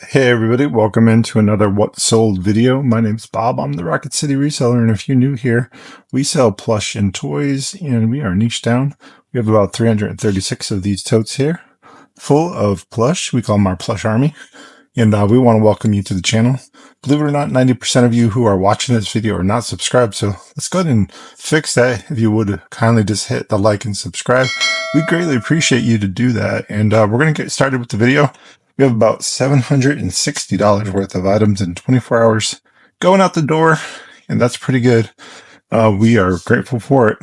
Hey everybody, welcome into another What Sold video. My name's Bob. I'm the Rocket City Reseller, and if you're new here, we sell plush and toys, and we are niche down. We have about 336 of these totes here, full of plush. We call them our plush army, and we want to welcome you to the channel. Believe it or not, 90% of you who are watching this video are not subscribed, so let's go ahead and fix that. If you would kindly just hit the like and subscribe, we greatly appreciate you to do that, and we're going to get started with the video. We have about $760 worth of items in 24 hours going out the door, and that's pretty good. We are grateful for it.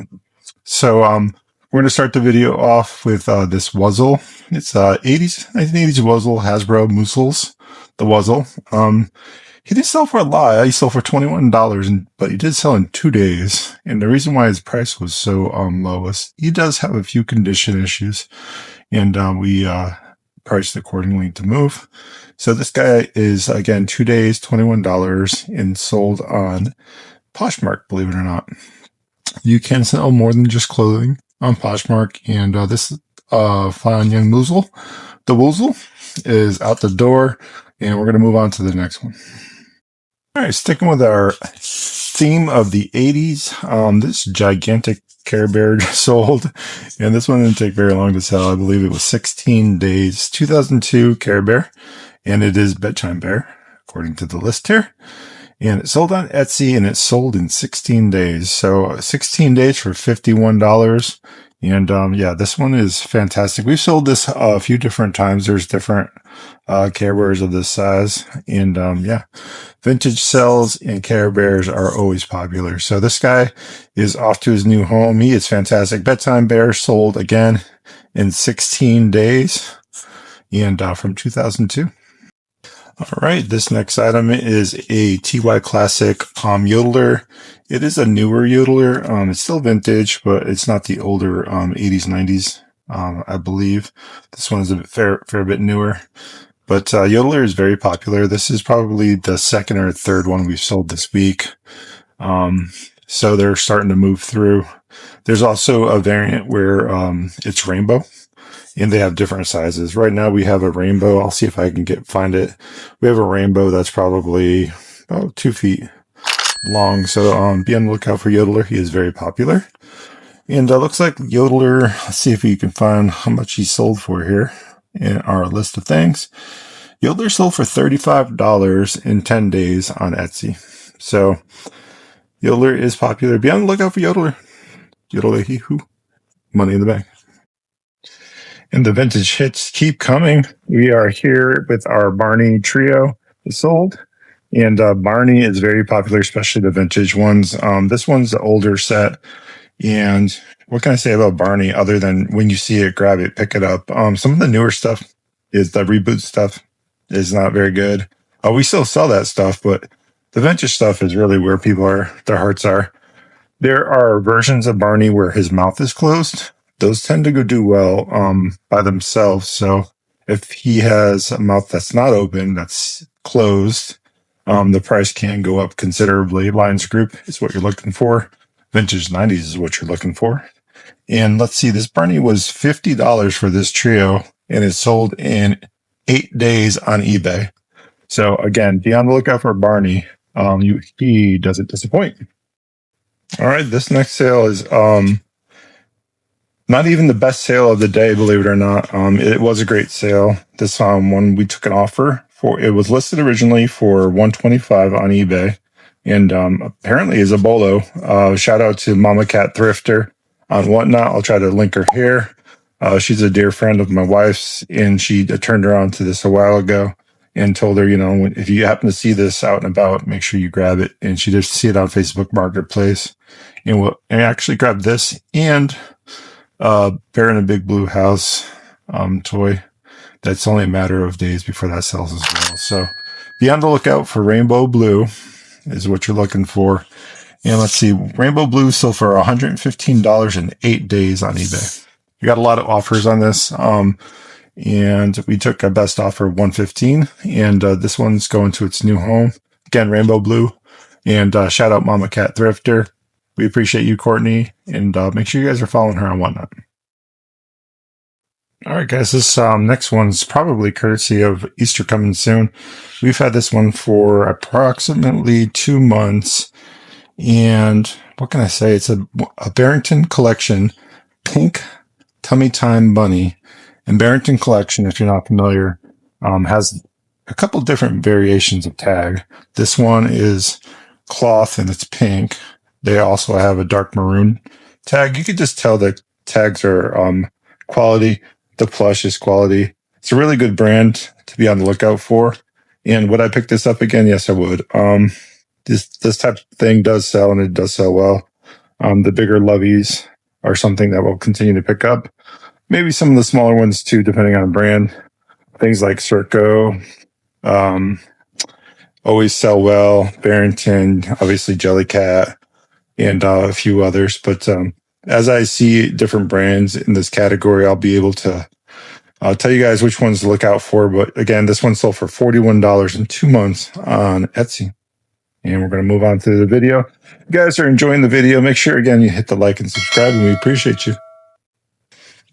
So we're going to start the video off with this Wuzzle. It's 1980s Wuzzle Hasbro Muscles, the Wuzzle. He didn't sell for a lot. He sold for $21, but he did sell in 2 days. And the reason why his price was so low was he does have a few condition issues, and we priced accordingly to move. So this guy is, again, 2 days, $21, and sold on Poshmark, believe it or not. You can sell more than just clothing on Poshmark, and this fine young Woozle, the Woozle, is out the door, and we're going to move on to the next one. All right, sticking with our theme of the 80s, this gigantic Care Bear sold, and this one didn't take very long to sell. I believe it was 16 days. 2002 Care Bear, and it is Bedtime Bear, according to the list here. And it sold on Etsy, and it sold in 16 days. So 16 days for $51. And yeah, this one is fantastic. We've sold this a few different times. There's different Care Bears of this size. And yeah, vintage cells and Care Bears are always popular. So this guy is off to his new home. He is fantastic. Bedtime Bear sold again in 16 days, and from 2002. All right, this next item is a TY Classic Yodeler. It is a newer Yodeler. It's still vintage, but it's not the older 80s, 90s, I believe. This one is a fair bit newer. But Yodeler is very popular. This is probably the second or third one we've sold this week. So they're starting to move through. There's also a variant where it's rainbow, and they have different sizes. Right now we have a rainbow. I'll see if I can find it. We have a rainbow that's probably about 2 feet long. So be on the lookout for Yodeler. He is very popular. And looks like Yodeler, let's see if you can find how much he sold for here in our list of things. Yodeler sold for $35 in 10 days on Etsy. So Yodeler is popular. Be on the lookout for Yodeler. Yodeler, he who. Money in the bank. And the vintage hits keep coming. We are here with our Barney trio sold. And Barney is very popular, especially the vintage ones. This one's the older set. And what can I say about Barney other than when you see it, grab it, pick it up? Some of the newer stuff is the reboot stuff is not very good. We still sell that stuff, but the vintage stuff is really where their hearts are. There are versions of Barney where his mouth is closed. Those tend to go do well by themselves. So if he has a mouth that's not open, that's closed, the price can go up considerably. Lions Group is what you're looking for. Vintage 90s is what you're looking for. And let's see, this Barney was $50 for this trio, and it sold in 8 days on eBay. So again, be on the lookout for Barney. He doesn't disappoint. All right, this next sale is not even the best sale of the day, believe it or not. It was a great sale. This one we took an offer for. It was listed originally for $125 on eBay, and apparently is a BOLO. Shout out to Mama Cat Thrifter on Whatnot. I'll try to link her here. She's a dear friend of my wife's, and she turned her on to this a while ago and told her, if you happen to see this out and about, make sure you grab it. And she did see it on Facebook Marketplace, and I actually grabbed this and Bear in a Big Blue House toy. That's only a matter of days before that sells as well. So be on the lookout for Rainbow Blue is what you're looking for. And let's see, Rainbow Blue sold for $115 in 8 days on eBay. You got a lot of offers on this. And we took a best offer of $115, and this one's going to its new home. Again, Rainbow Blue. And shout out Mama Cat Thrifter. We appreciate you, Courtney, and make sure you guys are following her on Whatnot. All right, guys, this next one's probably courtesy of Easter coming soon. We've had this one for approximately 2 months. And what can I say? It's a Barrington Collection pink tummy time bunny. And Barrington Collection, if you're not familiar, has a couple different variations of tag. This one is cloth and it's pink. They also have a dark maroon tag. You could just tell the tags are quality. The plush is quality. It's a really good brand to be on the lookout for. And would I pick this up again? Yes, I would. This type of thing does sell, and it does sell well. The bigger loveys are something that we'll continue to pick up. Maybe some of the smaller ones too, depending on the brand. Things like Circo always sell well. Barrington, obviously Jellycat, and a few others. But as I see different brands in this category, I'll be able to tell you guys which ones to look out for. But again, this one sold for $41 in 2 months on Etsy. And we're going to move on to the video. If you guys are enjoying the video, make sure, again, you hit the like and subscribe, and we appreciate you.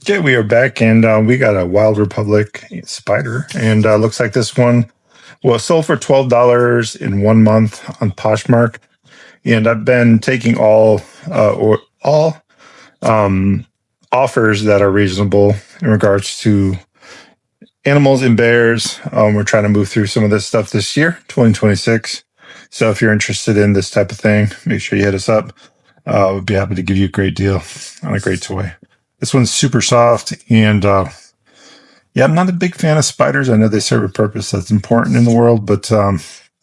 Okay, we are back, and we got a Wild Republic spider. And looks like this one was sold for $12 in 1 month on Poshmark. And I've been taking all offers that are reasonable in regards to animals and bears. We're trying to move through some of this stuff this year, 2026. So if you're interested in this type of thing, make sure you hit us up. We'd be happy to give you a great deal on a great toy. This one's super soft, and yeah, I'm not a big fan of spiders. I know they serve a purpose that's important in the world, but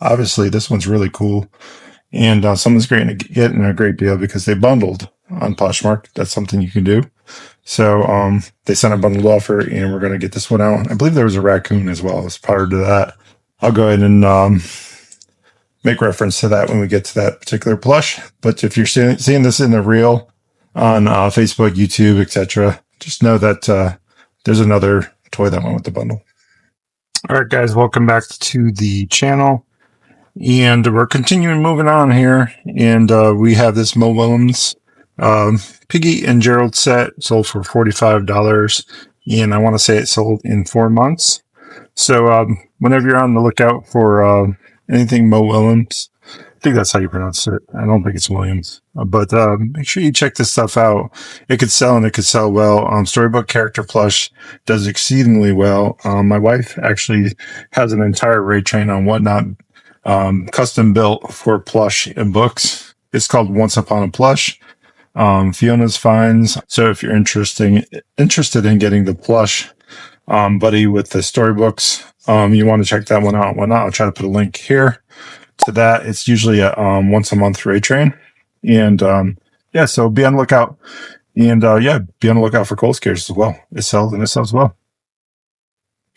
obviously this one's really cool. And someone's great to get in a great deal because they bundled on Poshmark. That's something you can do. So they sent a bundled offer, and we're going to get this one out. I believe there was a raccoon as well as part of that. I'll go ahead and make reference to that when we get to that particular plush. But if you're seeing this in the reel on Facebook, YouTube, etc., just know that there's another toy that went with the bundle. All right, guys, welcome back to the channel. And we're continuing moving on here. And we have this Mo Willems Piggy and Gerald set sold for $45. And I want to say it sold in 4 months. So whenever you're on the lookout for anything Mo Willems, I think that's how you pronounce it. I don't think it's Williams. But make sure you check this stuff out. It could sell, and it could sell well. Storybook Character Plush does exceedingly well. My wife actually has an entire raid train on Whatnot, custom built for plush and books. It's called Once Upon a Plush. Fiona's Finds. So if you're interested in getting the plush buddy with the storybooks, you want to check that one out. Whatnot, I'll try to put a link here to that. It's usually a once a month raid train. And yeah, so be on the lookout. And yeah, be on the lookout for Cold Scares as well. It sells, and it sells well.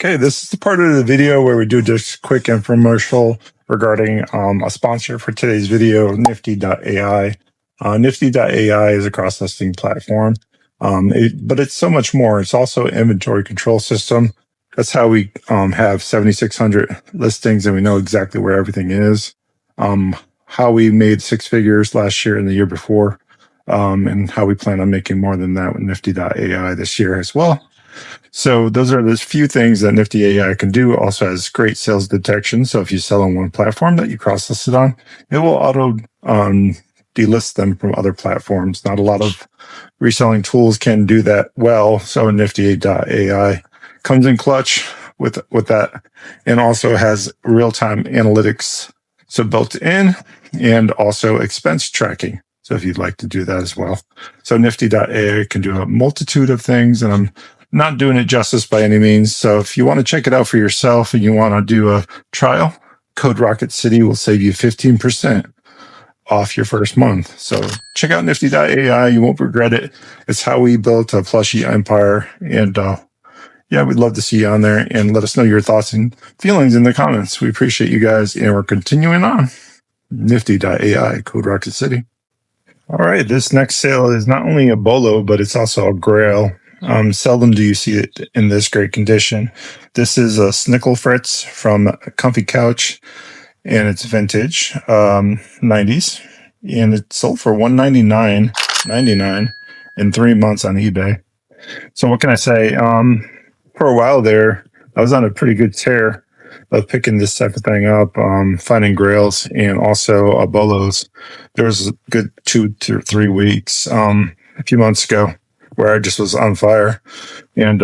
Okay, this is the part of the video where we do just a quick infomercial regarding a sponsor for today's video, Nifty.ai. Nifty.ai is a cross-listing platform, but it's so much more. It's also an inventory control system. That's how we have 7,600 listings, and we know exactly where everything is. How we made 6 figures last year and the year before, and how we plan on making more than that with Nifty.ai this year as well. So those are the few things that Nifty AI can do. It also has great sales detection. So if you sell on one platform that you cross-listed on, it will auto delist them from other platforms. Not a lot of reselling tools can do that well. So Nifty.ai comes in clutch with that, and also has real-time analytics so built in, and also expense tracking. So if you'd like to do that as well. So Nifty.ai can do a multitude of things, and I'm not doing it justice by any means. So if you want to check it out for yourself and you want to do a trial, code Rocket City will save you 15% off your first month. So check out Nifty.ai. You won't regret it. It's how we built a plushie empire. And yeah, we'd love to see you on there, and let us know your thoughts and feelings in the comments. We appreciate you guys, and we're continuing on. Nifty.ai, code Rocket City. All right, this next sale is not only a BOLO, but it's also a grail. Seldom do you see it in this great condition. This is a Snickle Fritz from Comfy Couch, and it's vintage, 90s, and it sold for $199.99 in 3 months on eBay. So what can I say? for a while there, I was on a pretty good tear of picking this type of thing up, finding grails and also bolos. There was a good 2 to 3 weeks a few months ago where I just was on fire, and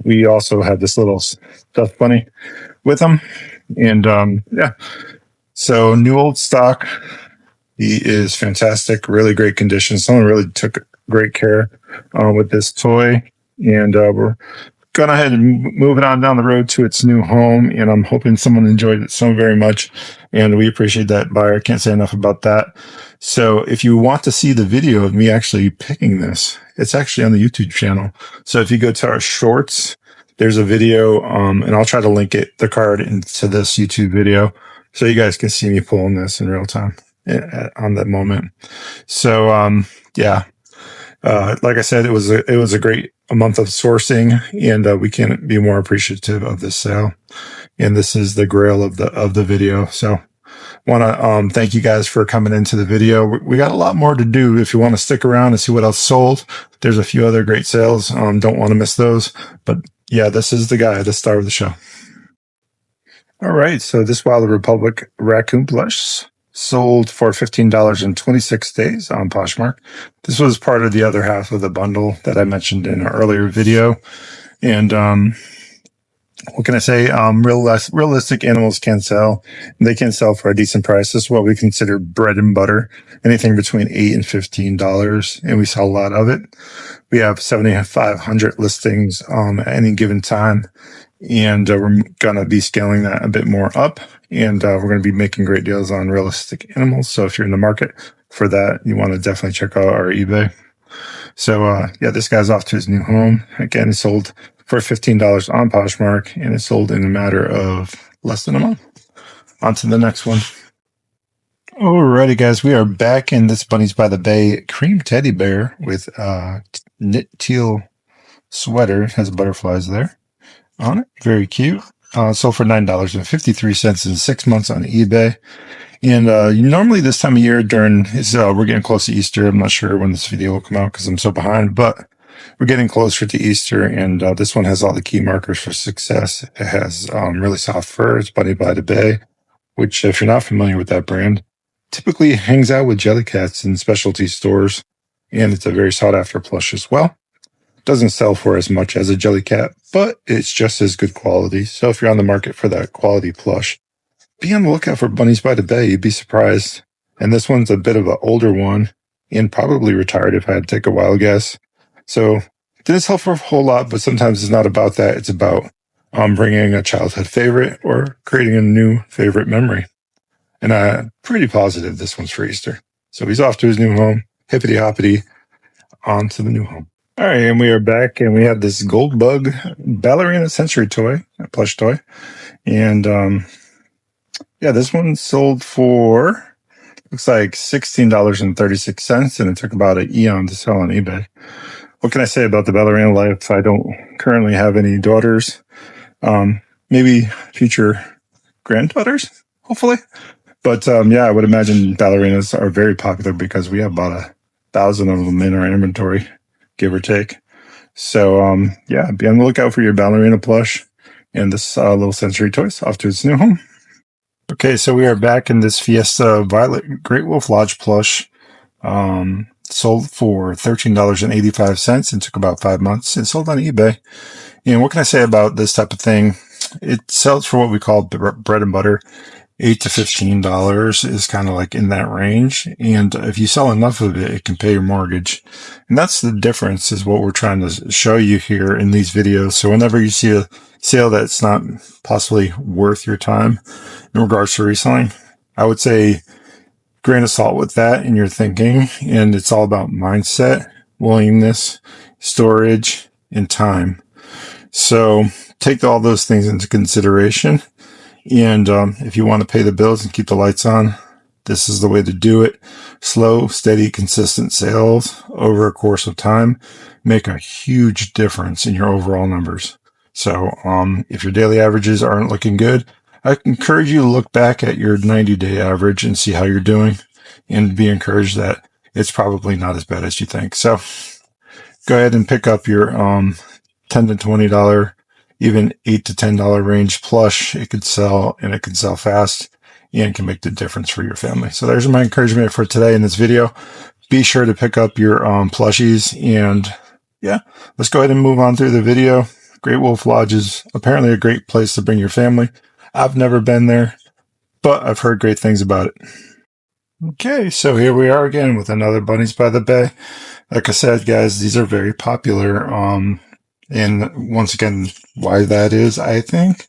we also had this little stuff bunny with him, and yeah. So new old stock. He is fantastic, really great condition. Someone really took great care with this toy, and we're going ahead and move it on down the road to its new home. And I'm hoping someone enjoyed it so very much, and we appreciate that buyer. Can't say enough about that. So if you want to see the video of me actually picking this, it's actually on the YouTube channel. So if you go to our shorts, there's a video, and I'll try to link the card into this YouTube video so you guys can see me pulling this in real time on that moment. So yeah, like I said, it was a great month of sourcing, and we can't be more appreciative of this sale. And this is the grail of the video. So want to thank you guys for coming into the video. We got a lot more to do. If you want to stick around and see what else sold, there's a few other great sales. Don't want to miss those. But yeah, this is the guy, the star of the show. All right, so this Wild Republic raccoon plush sold for $15 in 26 days on Poshmark. This was part of the other half of the bundle that I mentioned in an earlier video. And what can I say? Realistic animals can sell. They can sell for a decent price. This is what we consider bread and butter, anything between $8 and $15. And we sell a lot of it. We have 7,500 listings at any given time. And we're going to be scaling that a bit more up. And we're going to be making great deals on realistic animals. So if you're in the market for that, you want to definitely check out our eBay. So yeah, this guy's off to his new home. Again, he sold for $15 on Poshmark, and it sold in a matter of less than a month. On to the next one. Alrighty, guys, we are back in this Bunnies by the Bay cream teddy bear with knit teal sweater. It has butterflies there on it. Very cute. Sold for $9.53 in 6 months on eBay. And normally this time of year we're getting close to Easter. I'm not sure when this video will come out because I'm so behind, but we're getting closer to Easter, and this one has all the key markers for success. It has really soft fur. It's Bunny by the Bay, which, if you're not familiar with that brand, typically hangs out with jellycats in specialty stores, and it's a very sought-after plush as well. Doesn't sell for as much as a jellycat, but it's just as good quality. So if you're on the market for that quality plush, be on the lookout for Bunnies by the Bay. You'd be surprised. And this one's a bit of an older one, and probably retired if I had to take a wild guess. So didn't sell for a whole lot, but sometimes it's not about that. It's about bringing a childhood favorite or creating a new favorite memory. And I'm pretty positive this one's for Easter. So he's off to his new home. Hippity hoppity, on to the new home. All right, and we are back, and we have this gold bug ballerina sensory toy, a plush toy. And yeah, this one sold for, looks like $16.36, and it took about an eon to sell on eBay. What can I say about the ballerina life? I don't currently have any daughters. Maybe future granddaughters, hopefully. But yeah, I would imagine ballerinas are very popular because we have about 1,000 of them in our inventory, give or take. So yeah, be on the lookout for your ballerina plush and this little sensory toys off to its new home. Okay, so we are back in this Fiesta Violet Great Wolf Lodge plush. Sold for $13.85 and took about 5 months. It sold on eBay. And what can I say about this type of thing? It sells for what we call bread and butter. $8 to $15 is kind of like in that range. And if you sell enough of it, it can pay your mortgage. And that's the difference, is what we're trying to show you here in these videos. So whenever you see a sale that's not possibly worth your time in regards to reselling, I would say grain of salt with that in your thinking. And it's all about mindset, willingness, storage, and time. So take all those things into consideration. And if you want to pay the bills and keep the lights on, this is the way to do it. Slow, steady, consistent sales over a course of time make a huge difference in your overall numbers. So if your daily averages aren't looking good, I encourage you to look back at your 90-day average and see how you're doing, and be encouraged that it's probably not as bad as you think. So go ahead and pick up your $10 to $20 even $8 to $10 range plush. It could sell, and it can sell fast, and can make the difference for your family. So there's my encouragement for today in this video. Be sure to pick up your plushies, and yeah, let's go ahead and move on through the video. Great Wolf Lodge is apparently a great place to bring your family. I've never been there, but I've heard great things about it. Okay, so here we are again with another Bunnies by the Bay. Like I said, guys, these are very popular. And once again, why that is, I think,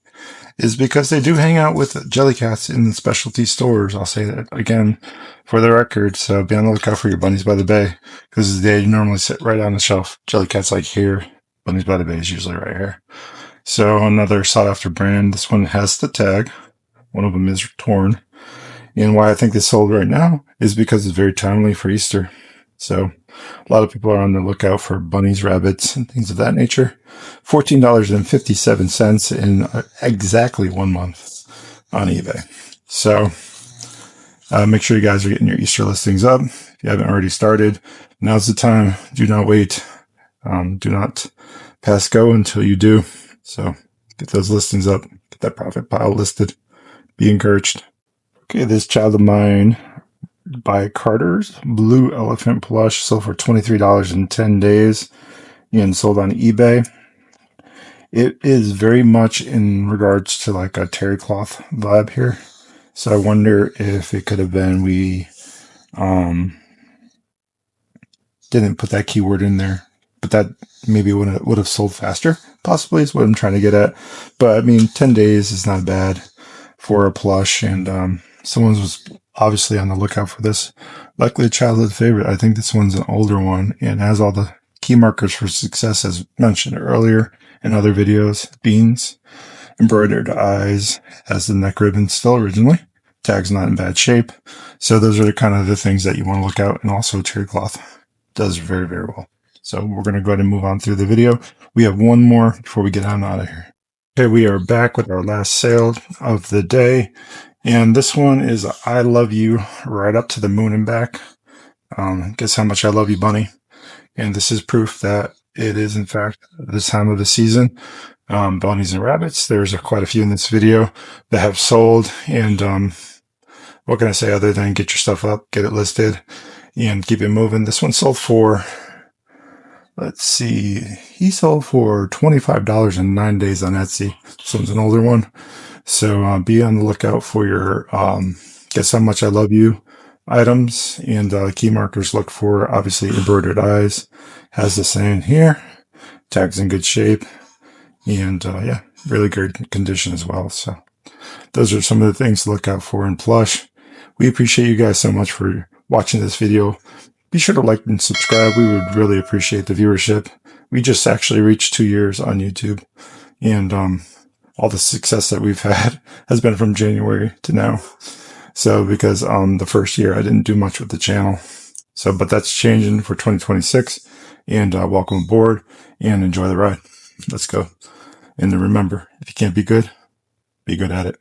is because they do hang out with Jellycats in the specialty stores. I'll say that again for the record. So be on the lookout for your Bunnies by the Bay, because they normally sit right on the shelf. Jellycats like here. Bunnies by the Bay is usually right here. So another sought after brand. This one has the tag. One of them is torn. And why I think this sold right now is because it's very timely for Easter. So a lot of people are on the lookout for bunnies, rabbits, and things of that nature. $14.57 in exactly 1 month on eBay. So make sure you guys are getting your Easter listings up. If you haven't already started, now's the time. Do not wait. Do not pass go until you do. So get those listings up. Get that profit pile listed. Be encouraged. Okay, this child of mine by Carter's Blue Elephant Plush sold for $23 in 10 days and sold on eBay. It is very much in regards to like a terry cloth vibe here. So I wonder if it could have been we didn't put that keyword in there, but that maybe would have sold faster. Possibly is what I'm trying to get at. But I mean, 10 days is not bad for a plush, and someone was obviously on the lookout for this. Luckily, a childhood favorite. I think this one's an older one and has all the key markers for success, as mentioned earlier in other videos. Beans, embroidered eyes, has the neck ribbon still originally. Tag's not in bad shape. So those are kind of the things that you want to look out. And also terry cloth does very, very well. So we're going to go ahead and move on through the video. We have one more before we get on out of here. Okay, we are back with our last sale of the day. And this one is I Love You Right Up to the Moon and Back. Guess how much I love you, bunny. And this is proof that it is, in fact, this time of the season. Bunnies and rabbits. There's quite a few in this video that have sold. And what can I say other than get your stuff up, get it listed, and keep it moving. This one sold for, let's see, he sold for $25 in 9 days on Etsy. This one's an older one. So be on the lookout for your Guess How Much I Love You items, and key markers. Look for, obviously, embroidered eyes. Has the same here. Tag's in good shape. And yeah, really good condition as well. So those are some of the things to look out for in plush. We appreciate you guys so much for watching this video. Be sure to like and subscribe. We would really appreciate the viewership. We just actually reached 2 years on YouTube. And all the success that we've had has been from January to now. So because the first year I didn't do much with the channel. So, but that's changing for 2026. And welcome aboard and enjoy the ride. Let's go. And remember, if you can't be good at it.